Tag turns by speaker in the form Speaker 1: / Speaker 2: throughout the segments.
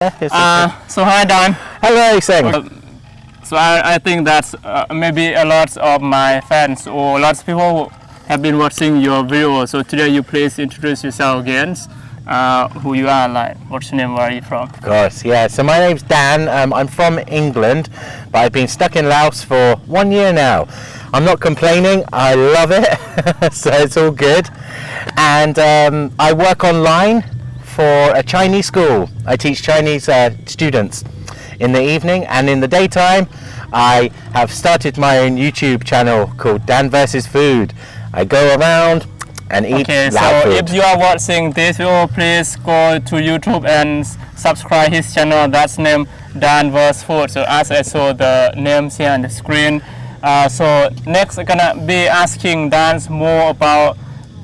Speaker 1: So hi Dan.
Speaker 2: Hello, Seng.
Speaker 1: So I think that maybe a lot of my fans or lots of people have been watching your video. So today you please introduce yourself again. Who you are, like what's your name, where are you from?
Speaker 2: Of course, yeah. So my name's Dan. I'm from England, but I've been stuck in Laos for 1 year now. I'm not complaining. I love it. So it's all good. And I work online for a Chinese school. I teach Chinese students in the evening, and in the daytime I have started my own YouTube channel called Dan vs Food. I go around and eat Lao food.
Speaker 1: So if you are watching this video, please go to YouTube and subscribe his channel. That's name Dan vs Food. So as I saw the names here on the screen. So next I'm gonna be asking Dan more about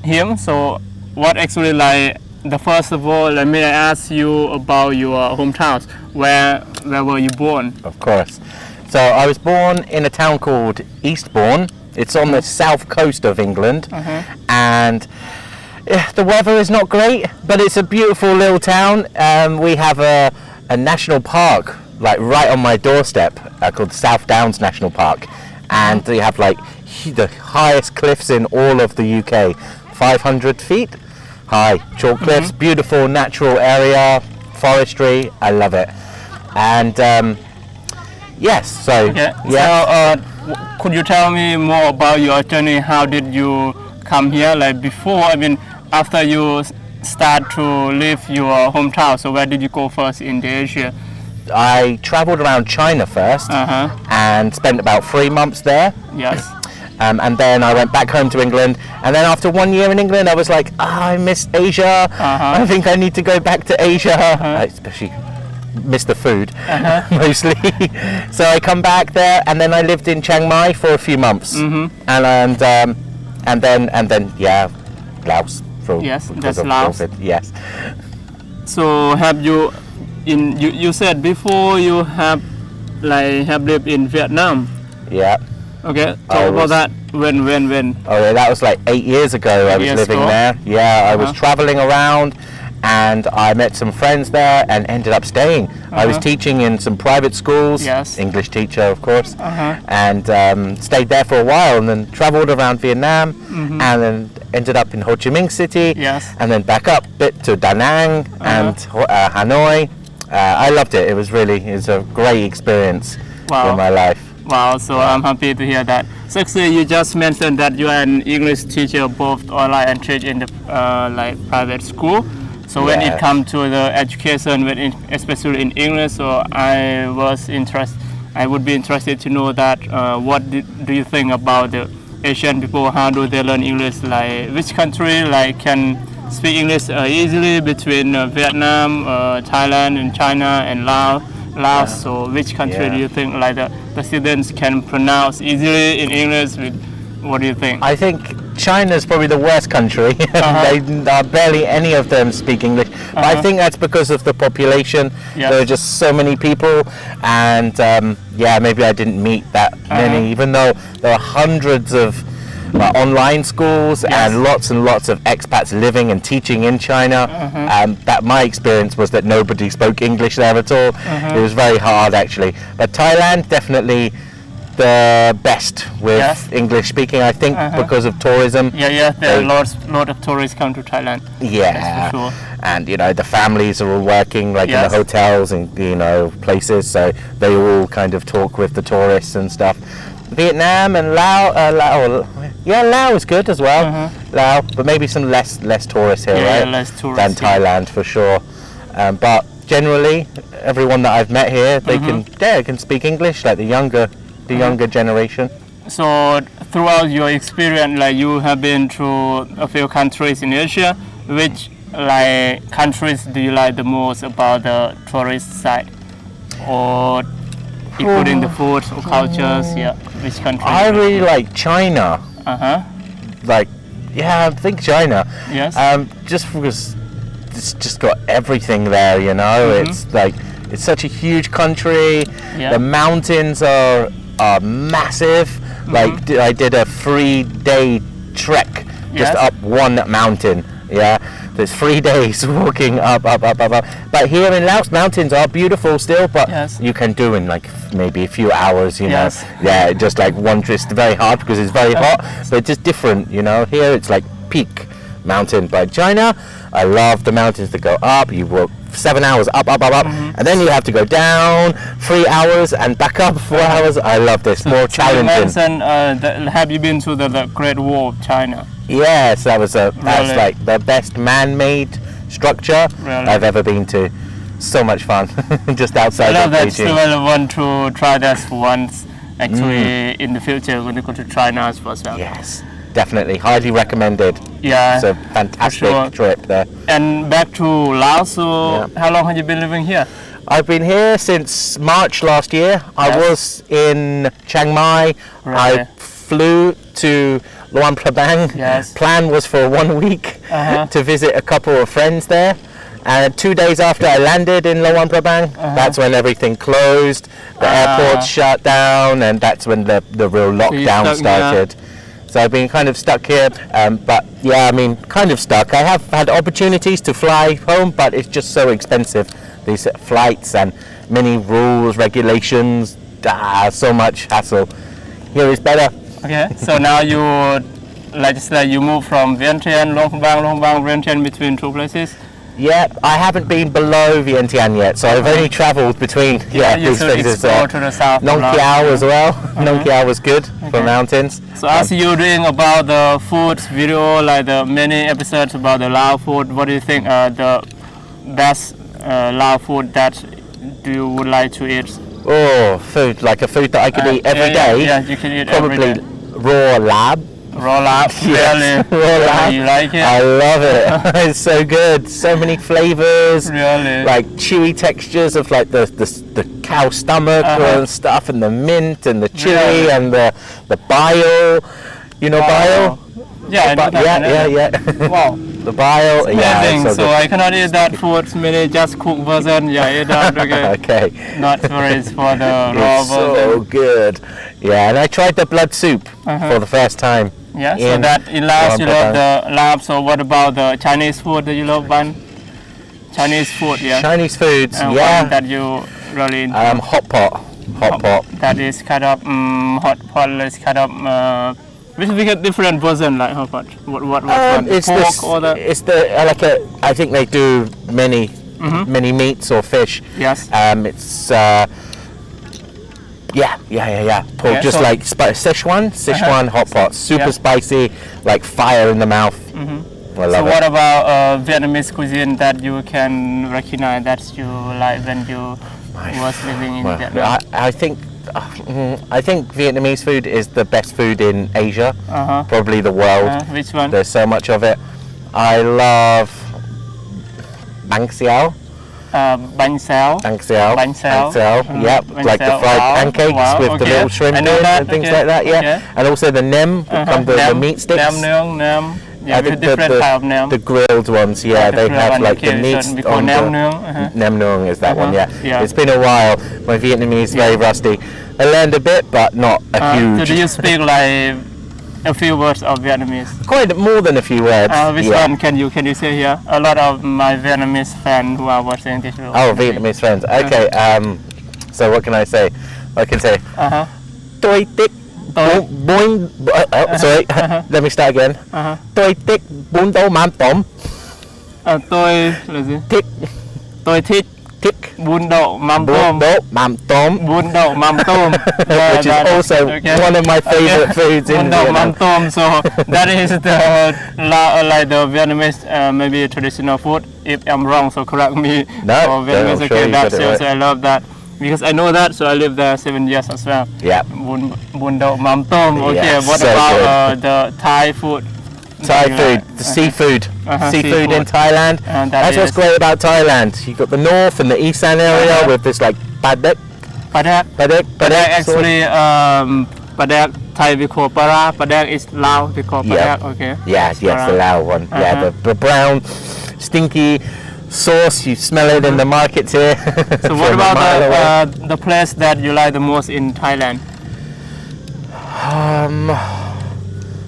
Speaker 1: him. So what actually, like, the first of all, let me ask you about your hometown. Where were you born?
Speaker 2: Of course. So I was born in a town called Eastbourne. It's on the south coast of England. And the weather is not great, but it's a beautiful little town. We have a national park like right on my doorstep called South Downs National Park. And we have like the highest cliffs in all of the UK. 500 feet high chalk cliffs, beautiful natural area, forestry. I love it. And yes, so
Speaker 1: yeah. So could you tell me more about your journey? How did you come here? Like before, I mean, after you start to leave your hometown, so where did you go first in Asia?
Speaker 2: I traveled around China first and spent about 3 months there.
Speaker 1: Yes.
Speaker 2: And then I went back home to England, and then after 1 year in England I was like, I miss Asia. I think I need to go back to Asia. I especially miss the food mostly. So I come back there, and then I lived in Chiang Mai for a few months. And then yeah, Laos for
Speaker 1: that's Laos.
Speaker 2: COVID. Yes.
Speaker 1: So have you you said before you have lived in Vietnam?
Speaker 2: Yeah.
Speaker 1: Okay, talk about that. When?
Speaker 2: Oh yeah, that was like 8 years ago. I was living there. Yeah, I was traveling around, and I met some friends there and ended up staying. I was teaching in some private schools, English teacher of course, and stayed there for a while, and then traveled around Vietnam, and then ended up in Ho Chi Minh City, and then back up a bit to Da Nang and Hanoi. I loved it. It was a great experience in my life.
Speaker 1: Wow, so I'm happy to hear that. So actually, you just mentioned that you are an English teacher both online and teach in the private school. So when it comes to the education, especially in English, so I would be interested to know that what do you think about the Asian people? How do they learn English? Like which country can speak English easily between Vietnam, Thailand, and China, and Laos? So which country do you think the students can pronounce easily in English? What do you think?
Speaker 2: I think China's probably the worst country. Barely any of them speak English. But I think that's because of the population. There are just so many people, and maybe I didn't meet that many, even though there are hundreds of online schools and lots of expats living and teaching in China. That my experience was that nobody spoke English there at all. It was very hard actually. But Thailand definitely the best with English speaking, I think, because of tourism.
Speaker 1: There are lot of tourists come to Thailand.
Speaker 2: Yeah,
Speaker 1: for sure.
Speaker 2: And the families are all working in the hotels and places, so they all kind of talk with the tourists and stuff. Vietnam and Laos, Laos is good as well. Laos, but maybe some less tourists here, right?
Speaker 1: Less tourists
Speaker 2: than Thailand for sure. But generally, everyone that I've met here, they can speak English, like the younger generation.
Speaker 1: So throughout your experience, you have been to a few countries in Asia. Which countries do you like the most about the tourist side, or including the food or cultures? Which country?
Speaker 2: I really like China. I think China.
Speaker 1: Yes.
Speaker 2: Just because it's just got everything there, it's such a huge country. The mountains are massive. I did a 3-day trek just up one mountain Yeah, there's 3 days walking up. But here in Laos, mountains are beautiful still, but
Speaker 1: Yes.
Speaker 2: you can do in like maybe a few hours, you know.
Speaker 1: Yes.
Speaker 2: Yeah, just like one trip. It's very hard because it's very hot, but just different, you know. Here it's like peak mountain. But China, I love the mountains that go up. You walk 7 hours up, and then you have to go down 3 hours and back up 4 hours. I love this. More
Speaker 1: So you
Speaker 2: challenging.
Speaker 1: mentioned, have you been to the Great Wall of China?
Speaker 2: Yes, that's
Speaker 1: Really?
Speaker 2: like the best man-made structure
Speaker 1: Really?
Speaker 2: I've ever been to. So much fun, just
Speaker 1: I
Speaker 2: outside
Speaker 1: love
Speaker 2: of
Speaker 1: that.
Speaker 2: Beijing.
Speaker 1: Still I want to try that once. Actually, in the future, when you go to China as well.
Speaker 2: Yes, definitely. Highly recommended.
Speaker 1: Yeah.
Speaker 2: It's a fantastic
Speaker 1: sure.
Speaker 2: trip there.
Speaker 1: And back to Laos, so
Speaker 2: Yeah.
Speaker 1: how long have you been living here?
Speaker 2: I've been here since March last year. I
Speaker 1: Yes.
Speaker 2: was in Chiang Mai.
Speaker 1: Really?
Speaker 2: I flew to Luang Prabang.
Speaker 1: Yes.
Speaker 2: Plan was for 1 week to visit a couple of friends there. And 2 days after I landed in Luang Prabang, that's when everything closed. The airport shut down, and that's when the real lockdown
Speaker 1: stuck here.
Speaker 2: started. So I've been kind of stuck here, but yeah, I mean, kind of stuck. I have had opportunities to fly home, but it's just so expensive. These flights and many rules, regulations, so much hassle. Here is better.
Speaker 1: Okay, so now you, like you move from Vientiane, Luang Prabang, Vientiane between two places.
Speaker 2: Yeah, I haven't been below Vientiane yet, so I've only travelled between
Speaker 1: you
Speaker 2: these
Speaker 1: should
Speaker 2: places.
Speaker 1: explore to the south. of
Speaker 2: Nong
Speaker 1: Laos.
Speaker 2: Kiao as well. Nong Kiao was good for mountains.
Speaker 1: So as you're doing about the food video, like the many episodes about the Lao food, what do you think the best Lao food that you would like to eat?
Speaker 2: Oh, food, like a food that I could eat every day.
Speaker 1: Yeah, you can eat
Speaker 2: Probably
Speaker 1: every day.
Speaker 2: raw lab.
Speaker 1: Raw lab, really?
Speaker 2: Raw lab.
Speaker 1: You like it?
Speaker 2: I love it. It's so good. So many flavors.
Speaker 1: Really?
Speaker 2: Like chewy textures of like the cow stomach and stuff, and the mint and the chili
Speaker 1: Really?
Speaker 2: and the bile. You know bile?
Speaker 1: Yeah, I know that.
Speaker 2: Yeah.
Speaker 1: Wow.
Speaker 2: The bile. Yeah.
Speaker 1: Amazing.
Speaker 2: it's
Speaker 1: So I cannot eat that food, maybe just cook version. Yeah, eat that. Okay.
Speaker 2: Okay.
Speaker 1: Not for it for the raw
Speaker 2: It's so
Speaker 1: version.
Speaker 2: good. Yeah, and I tried the blood soup for the first time.
Speaker 1: Yeah. So
Speaker 2: in
Speaker 1: that in Laos you
Speaker 2: Luang
Speaker 1: love the lab. So what about the Chinese food that you love, Ban? Chinese food, yeah.
Speaker 2: Chinese foods,
Speaker 1: One
Speaker 2: yeah.
Speaker 1: that you really enjoy.
Speaker 2: Hot pot. Hot pot.
Speaker 1: That is kind of hot pot. Is kind of which we get different version like hot pot. What one?
Speaker 2: It's
Speaker 1: Pork or the
Speaker 2: like I think they do many meats or fish.
Speaker 1: yes.
Speaker 2: It's yeah. Pork,
Speaker 1: Yeah,
Speaker 2: just
Speaker 1: so-
Speaker 2: like Sichuan hot pot, super
Speaker 1: Yeah.
Speaker 2: spicy, like fire in the mouth. I
Speaker 1: So
Speaker 2: love
Speaker 1: what
Speaker 2: it.
Speaker 1: about Vietnamese cuisine that you can recognize that you like when you was living in
Speaker 2: Well,
Speaker 1: Vietnam?
Speaker 2: I think Vietnamese food is the best food in Asia, probably the world.
Speaker 1: Which one?
Speaker 2: There's so much of it. I love bánh xèo.
Speaker 1: Bánh xèo.
Speaker 2: Bánh xèo.
Speaker 1: Bánh xèo.
Speaker 2: Yep,
Speaker 1: Bánh
Speaker 2: like the
Speaker 1: xèo.
Speaker 2: fried
Speaker 1: Wow.
Speaker 2: pancakes
Speaker 1: Wow,
Speaker 2: with the
Speaker 1: okay.
Speaker 2: little shrimp
Speaker 1: I
Speaker 2: in
Speaker 1: know that,
Speaker 2: and things
Speaker 1: okay,
Speaker 2: like that. Yeah,
Speaker 1: okay.
Speaker 2: and also the nem, the meat sticks.
Speaker 1: Nem nướng, nem. Yeah,
Speaker 2: I
Speaker 1: with
Speaker 2: think
Speaker 1: different type of nem.
Speaker 2: the grilled ones, yeah,
Speaker 1: the
Speaker 2: they
Speaker 1: grilled
Speaker 2: have
Speaker 1: one,
Speaker 2: like the
Speaker 1: okay,
Speaker 2: meat
Speaker 1: so we call
Speaker 2: on
Speaker 1: nem
Speaker 2: the
Speaker 1: nướng.
Speaker 2: nem nướng is that one, yeah.
Speaker 1: Yeah.
Speaker 2: It's been a while. My Vietnamese is very rusty. I learned a bit, but not a
Speaker 1: So
Speaker 2: huge.
Speaker 1: do you speak like a few words of Vietnamese?
Speaker 2: Quite more than a few words.
Speaker 1: Which
Speaker 2: yeah.
Speaker 1: one can you say here? A lot of my Vietnamese fans who are watching this video.
Speaker 2: Oh, Vietnamese friends. Okay. So what can I say? I can say. Tôi thích bún. Sorry. Let me start again. Tôi thích bún đậu mắm tôm.
Speaker 1: Tôi là gì?
Speaker 2: Thích.
Speaker 1: Tôi thích bún đậu mắm tôm.
Speaker 2: Bún đậu mắm tôm.
Speaker 1: Bún đậu mắm tôm.
Speaker 2: Which is also one of my favorite foods in
Speaker 1: Bún đậu mắm
Speaker 2: Vietnam.
Speaker 1: tôm. So that is the like the Vietnamese maybe traditional food. If I'm wrong, so correct me.
Speaker 2: No,
Speaker 1: so Vietnamese,
Speaker 2: I'm sure
Speaker 1: okay,
Speaker 2: you
Speaker 1: that's
Speaker 2: got it
Speaker 1: it.
Speaker 2: right.
Speaker 1: So I love that because I know that. So I lived there 7 years as well.
Speaker 2: Yeah.
Speaker 1: Bún đậu mắm tôm. Okay.
Speaker 2: Yeah,
Speaker 1: What
Speaker 2: so
Speaker 1: about the Thai food?
Speaker 2: Thai food, the seafood, seafood in
Speaker 1: seafood.
Speaker 2: Thailand.
Speaker 1: And
Speaker 2: That's what's
Speaker 1: is
Speaker 2: great about Thailand. You've got the north and the eastern area with this like padek,
Speaker 1: Padek. Padek actually Padek Thai we call para. Padek is Lao we call
Speaker 2: Yeah.
Speaker 1: Padek. Okay.
Speaker 2: Yes, the
Speaker 1: Para.
Speaker 2: Lao one. Yeah, the brown, stinky sauce. You smell it in the markets here.
Speaker 1: So what about the place that you like the most in Thailand?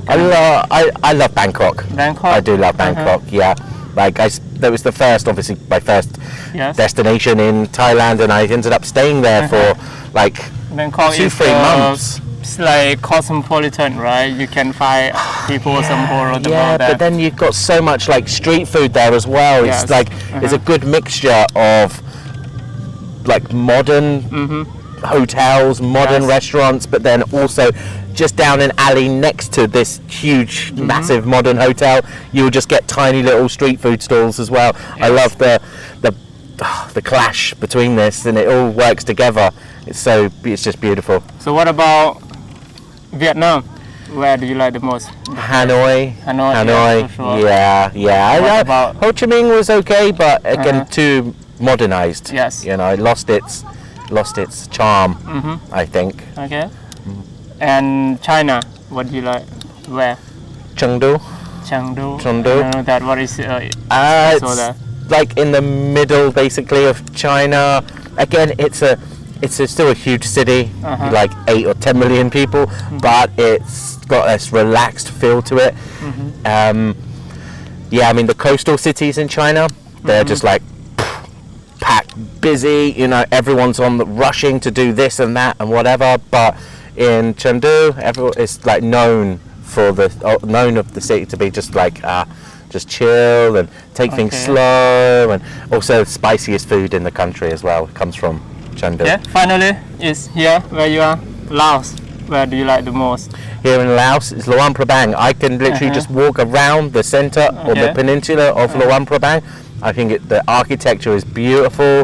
Speaker 2: I love Bangkok.
Speaker 1: Bangkok?
Speaker 2: I do love Bangkok, yeah. Like that was the first, obviously, my first destination in Thailand, and I ended up staying there for like
Speaker 1: Bangkok
Speaker 2: 2-3 months.
Speaker 1: It's like cosmopolitan, right? You can find people from all over the world there.
Speaker 2: But then you've got so much like street food there as well. It's like it's a good mixture of like modern hotels, modern restaurants, but then also just down an alley next to this huge, massive modern hotel, you'll just get tiny little street food stalls as well. I love the clash between this, and it all works together. It's just beautiful.
Speaker 1: So what about Vietnam? Where do you like the most?
Speaker 2: Hanoi.
Speaker 1: Yeah, for sure.
Speaker 2: Yeah.
Speaker 1: What about
Speaker 2: Ho Chi Minh was okay, but again too modernized.
Speaker 1: Yes.
Speaker 2: You know, it lost its charm, I think.
Speaker 1: Okay. And China, what do you like? Where?
Speaker 2: Chengdu.
Speaker 1: Chengdu.
Speaker 2: Chengdu.
Speaker 1: I don't know that. What is
Speaker 2: it's like in the middle basically of China. Again, it's still a huge city, like 8 or 10 million people, but it's got this relaxed feel to it. I mean the coastal cities in China, they're just like packed, busy, you know, everyone's rushing to do this and that and whatever, but in Chengdu, it's like known of the city to be just like just chill and take things slow, and also the spiciest food in the country as well comes from Chengdu.
Speaker 1: Yeah, finally is here where you are, Laos. Where do you like the most?
Speaker 2: Here in Laos is Luang Prabang. I can literally just walk around the center or the peninsula of Luang Prabang. I think the architecture is beautiful.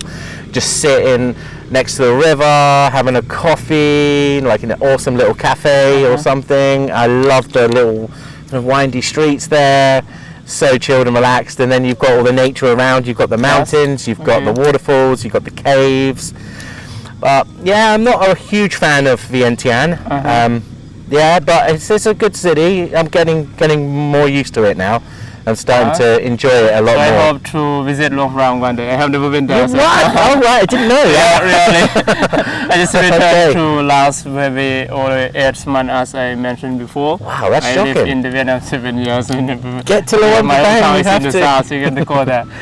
Speaker 2: Just sitting next to the river, having a coffee, like in an awesome little cafe or something. I love the little windy streets there. So chilled and relaxed. And then you've got all the nature around. You've got the mountains, you've got the waterfalls, you've got the caves. But yeah, I'm not a huge fan of Vientiane. But it's a good city. I'm getting more used to it now. I'm starting to enjoy it a lot more.
Speaker 1: I hope to visit Luang Prabang one day. I have never been there.
Speaker 2: What? Oh right, I didn't know that.
Speaker 1: Really. I just returned to Laos maybe only 8 months, as I mentioned before.
Speaker 2: Wow, that's
Speaker 1: shocking. I lived in the Vietnam 7 years.
Speaker 2: Get to Luang Prabang,
Speaker 1: you have to. So you can go there.